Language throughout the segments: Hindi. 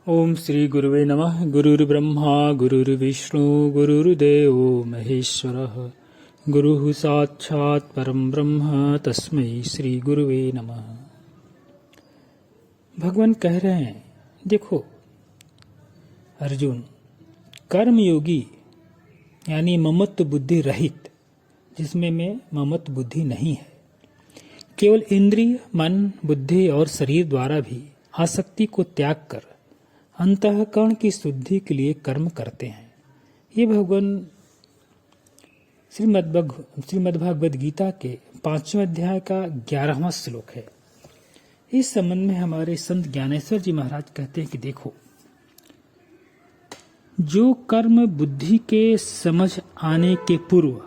ओम श्री गुरुवे नमः। गुरुर्ब्रह्मा गुरुर्विष्णु गुरुर्देवो महेश्वरः। गुरुः साक्षात् परम ब्रह्म तस्मै श्री गुरुवे नमः। भगवान कह रहे हैं, देखो अर्जुन, कर्मयोगी यानी ममत्व बुद्धि रहित, जिसमें में ममत्व बुद्धि नहीं है, केवल इंद्रिय मन बुद्धि और शरीर द्वारा भी आसक्ति को त्याग कर अंतःकरण की शुद्धि के लिए कर्म करते हैं। ये भगवान श्रीमद्भगवद गीता के 5वें अध्याय का 11वां श्लोक है। इस संबंध में हमारे संत ज्ञानेश्वर जी महाराज कहते हैं कि देखो, जो कर्म बुद्धि के समझ आने के पूर्व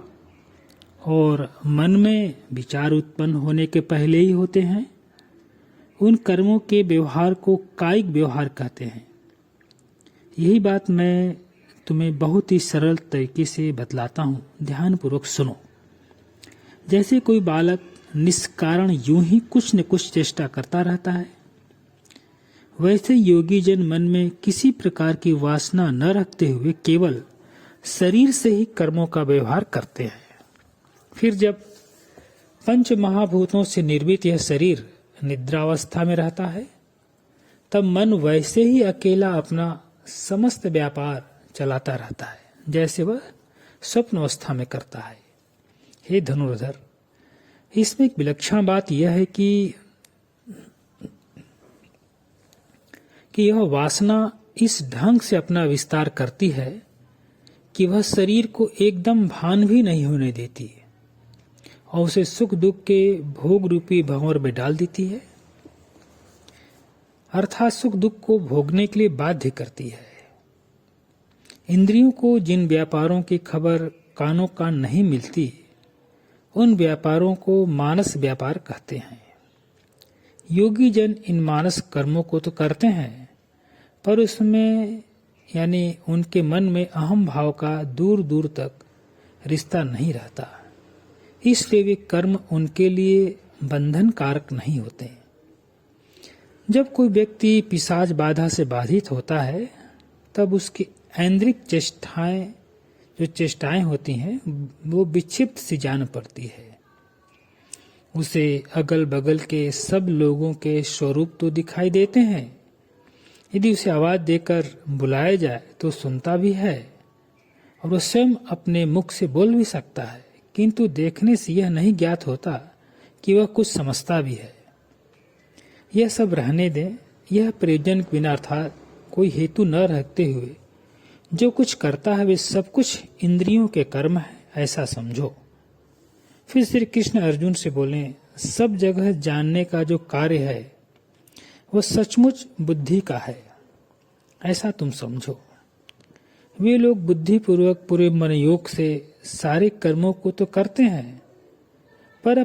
और मन में विचार उत्पन्न होने के पहले ही होते हैं, उन कर्मों के व्यवहार को कायिक व्यवहार कहते हैं। यही बात मैं तुम्हें बहुत ही सरल तरीके से बतलाता हूँ, ध्यानपूर्वक सुनो। जैसे कोई बालक निष्कारण यूं ही कुछ न कुछ चेष्टा करता रहता है, वैसे योगी जन मन में किसी प्रकार की वासना न रखते हुए केवल शरीर से ही कर्मों का व्यवहार करते हैं। फिर जब पंच महाभूतों से निर्मित यह शरीर निद्रावस्था में रहता है, तब मन वैसे ही अकेला अपना समस्त व्यापार चलाता रहता है, जैसे वह स्वप्न अवस्था में करता है। हे धनुर्धर, इसमें एक विलक्षण बात यह है कि यह वासना इस ढंग से अपना विस्तार करती है कि वह शरीर को एकदम भान भी नहीं होने देती और उसे सुख दुख के भोग रूपी भंवर में डाल देती है, अर्थात सुख दुख को भोगने के लिए बाध्य करती है। इंद्रियों को जिन व्यापारों की खबर कानों कान नहीं मिलती, उन व्यापारों को मानस व्यापार कहते हैं। योगी जन इन मानस कर्मों को तो करते हैं, पर उसमें यानी उनके मन में अहम भाव का दूर दूर तक रिश्ता नहीं रहता, इसलिए वे कर्म उनके लिए बंधन कारक नहीं होते। जब कोई व्यक्ति पिशाच बाधा से बाधित होता है, तब उसकी ऐन्द्रिक चेष्टाएं होती हैं, वो विक्षिप्त सी जान पड़ती है। उसे अगल बगल के सब लोगों के स्वरूप तो दिखाई देते हैं। यदि उसे आवाज देकर बुलाया जाए तो सुनता भी है और वो स्वयं अपने मुख से बोल भी सकता है, किंतु देखने से यह नहीं ज्ञात होता कि वह कुछ समझता भी है। यह सब रहने दें, यह प्रयोजन के बिना अर्थात कोई हेतु न रखते हुए जो कुछ करता है वे सब कुछ इंद्रियों के कर्म है, ऐसा समझो। फिर श्री कृष्ण अर्जुन से बोले, सब जगह जानने का जो कार्य है वह सचमुच बुद्धि का है, ऐसा तुम समझो। वे लोग बुद्धिपूर्वक पूरे मनयोग से सारे कर्मों को तो करते हैं, पर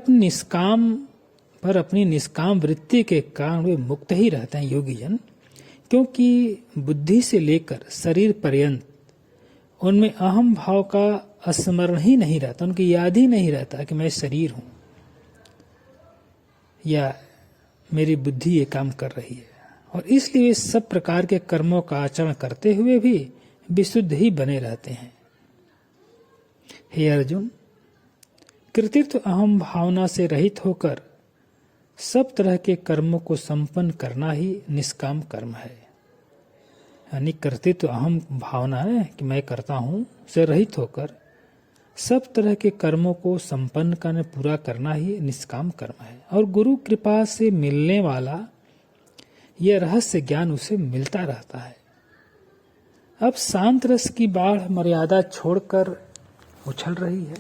अपनी निष्काम वृत्ति के कारण वे मुक्त ही रहते हैं योगी जन, क्योंकि बुद्धि से लेकर शरीर पर्यंत उनमें अहम भाव का स्मरण ही नहीं रहता, उनकी याद ही नहीं रहता कि मैं शरीर हूं या मेरी बुद्धि ये काम कर रही है, और इसलिए वे सब प्रकार के कर्मों का आचरण करते हुए भी विशुद्ध ही बने रहते हैं। हे अर्जुन, कृतित्व अहम भावना से रहित होकर सब तरह के कर्मों को संपन्न करना ही निष्काम कर्म है। यानी कर्तृत्व अहम भावना है कि मैं करता हूं से रहित होकर सब तरह के कर्मों को संपन्न करने पूरा करना ही निष्काम कर्म है, और गुरु कृपा से मिलने वाला यह रहस्य ज्ञान उसे मिलता रहता है। अब शांत रस की बाढ़ मर्यादा छोड़कर उछल रही है।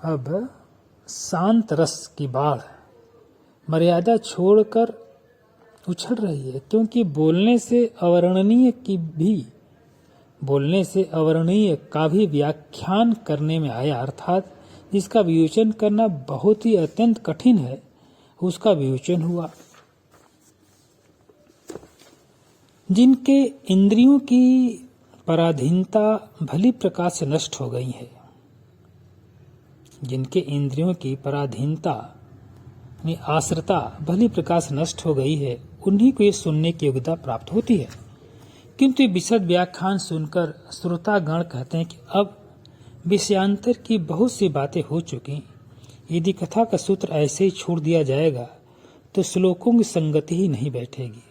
अब शांत रस की बाढ़ मर्यादा छोड़कर उछल रही है, क्योंकि बोलने से अवर्णनीय का भी व्याख्यान करने में आया, अर्थात जिसका विवेचन करना बहुत ही अत्यंत कठिन है, उसका विवेचन हुआ। जिनके इंद्रियों की पराधीनता भली प्रकार से नष्ट हो गई है, जिनके इंद्रियों की पराधीनता आश्रिता भली प्रकार से नष्ट हो गई है, उन्हीं को ये सुनने की योग्यता प्राप्त होती है। किंतु ये विशद व्याख्यान सुनकर श्रोतागण कहते हैं कि अब विषयांतर की बहुत सी बातें हो चुकी, यदि कथा का सूत्र ऐसे ही छोड़ दिया जाएगा तो श्लोकों की संगति ही नहीं बैठेगी।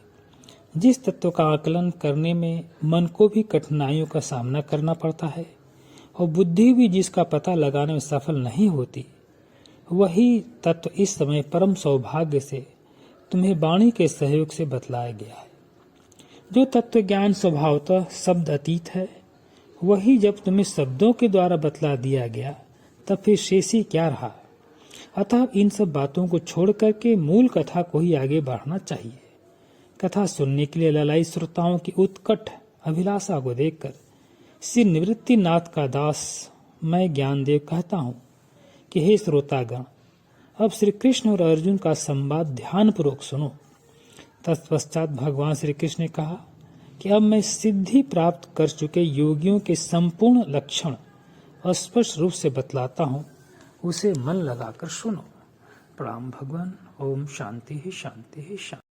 जिस तत्व का आकलन करने में मन को भी कठिनाइयों का सामना करना पड़ता है और बुद्धि भी जिसका पता लगाने में सफल नहीं होती, वही तत्व इस समय परम सौभाग्य से तुम्हें वाणी के सहयोग से बतलाया गया है। जो तत्व ज्ञान स्वभावतः शब्द अतीत है, वही जब तुम्हें शब्दों के द्वारा बतला दिया गया तब फिर शेषी क्या रहा। अतः इन सब बातों को छोड़ करके मूल कथा को ही आगे बढ़ना चाहिए। कथा सुनने के लिए ललाई श्रोताओं की उत्कट अभिलाषा को देखकर श्री निवृत्तिनाथ का दास मैं ज्ञानदेव कहता हूँ कि हे श्रोतागण, अब श्री कृष्ण और अर्जुन का संवाद ध्यान पूर्वक सुनो। तत्पश्चात भगवान श्री कृष्ण ने कहा कि अब मैं सिद्धि प्राप्त कर चुके योगियों के संपूर्ण लक्षण स्पष्ट रूप से बतलाता हूँ, उसे मन लगाकर सुनो। प्रणाम भगवान। ओम शांति ही शांति ही शांति।